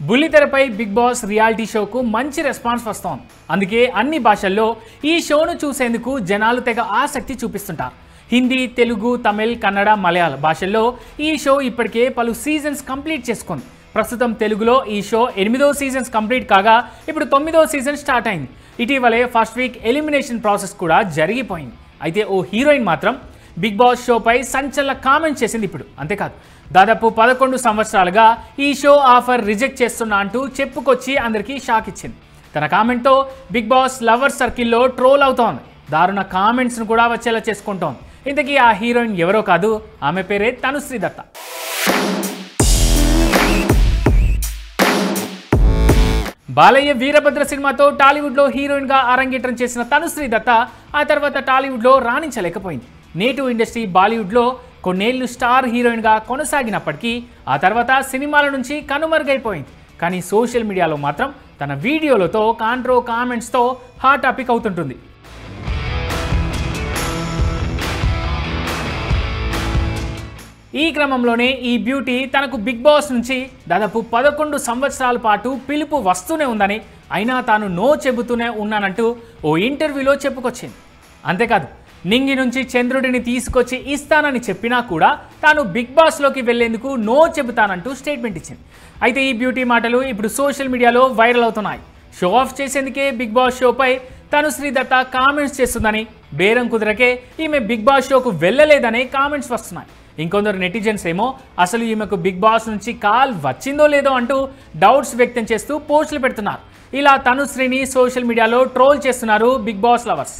బుల్లితెరపై big boss reality షోకు మంచి response వస్తోంది. అందుకే అన్ని భాషల్లో ఈ షోను చూసేందుకు జనాలు తెగ ఆసక్తి చూపిస్తుంటారు. హిందీ, తెలుగు, తమిళ్, కన్నడ, మలయాళ భాషల్లో ఈ షో ఇప్పటికే పలు సీజన్స్ కంప్లీట్ చేసుకుంది. ప్రస్తుతం తెలుగులో ఈ షో 8వ సీజన్స్ కంప్లీట్ కాగా ఇప్పుడు 9వ సీజన్ స్టార్ట్ అయింది. ఇటీవలే ఫస్ట్ వీక్ ఎలిమినేషన్ ప్రాసెస్ కూడా జరిగిపోయింది. అయితే ఓ హీరోయిన్ మాత్రం బిగ్ బాస్ షోపై సంచలన కామెంట్స్ చేసింది. ఇప్పుడు అంతేకాదు, దాదాపు 11 సంవత్సరాలుగా ఈ షో ఆఫర్ రిజెక్ట్ చేస్తున్నా అంటూ చెప్పుకొచ్చి అందరికీ షాక్ ఇచ్చింది. తన కామెంట్తో బిగ్ బాస్ లవర్ సర్కిల్లో ట్రోల్ అవుతోంది. దారుణ కామెంట్స్ను కూడా వచ్చేలా చేసుకుంటోంది. ఇంతకీ ఆ హీరోయిన్ ఎవరో కాదు, ఆమె పేరే తనుశ్రీ దత్త. బాలయ్య వీరభద్ర సినిమాతో టాలీవుడ్లో హీరోయిన్గా అరంగేట్రం చేసిన తనుశ్రీ దత్త ఆ తర్వాత టాలీవుడ్లో రాణించలేకపోయింది. నేటివ్ ఇండస్ట్రీ బాలీవుడ్లో కొన్నేళ్లు స్టార్ హీరోయిన్గా కొనసాగినప్పటికీ ఆ తర్వాత సినిమాల నుంచి కనుమరుగైపోయింది. కానీ సోషల్ మీడియాలో మాత్రం తన వీడియోలతో కామెంట్స్తో హాట్ టాపిక్ అవుతుంటుంది. ఈ క్రమంలోనే ఈ బ్యూటీ తనకు బిగ్ బాస్ నుంచి దాదాపు 11 సంవత్సరాల పాటు పిలుపు వస్తూనే ఉందని, అయినా తాను నో చెబుతూనే ఉన్నానంటూ ఓ ఇంటర్వ్యూలో చెప్పుకొచ్చింది. అంతేకాదు, నింగి నుంచి చంద్రుడిని తీసుకొచ్చి ఇస్తానని చెప్పినా కూడా తాను బిగ్ బాస్లోకి వెళ్లేందుకు నో చెబుతానంటూ స్టేట్మెంట్ ఇచ్చింది. అయితే ఈ బ్యూటీ మాటలు ఇప్పుడు సోషల్ మీడియాలో వైరల్ అవుతున్నాయి. షో ఆఫ్ చేసేందుకే బిగ్ బాస్ షోపై తనుశ్రీ దత్త కామెంట్స్ చేస్తుందని, బేరం కుదరకే ఈమె బిగ్ బాస్ షోకు వెళ్ళలేదనే కామెంట్స్ వస్తున్నాయి. ఇంకొందరు నెటిజన్స్ ఏమో అసలు ఈమెకు బిగ్ బాస్ నుంచి కాల్ వచ్చిందో లేదో అంటూ డౌట్స్ వ్యక్తం చేస్తూ పోస్టులు పెడుతున్నారు. ఇలా తనుశ్రీని సోషల్ మీడియాలో ట్రోల్ చేస్తున్నారు బిగ్ బాస్ లవర్స్.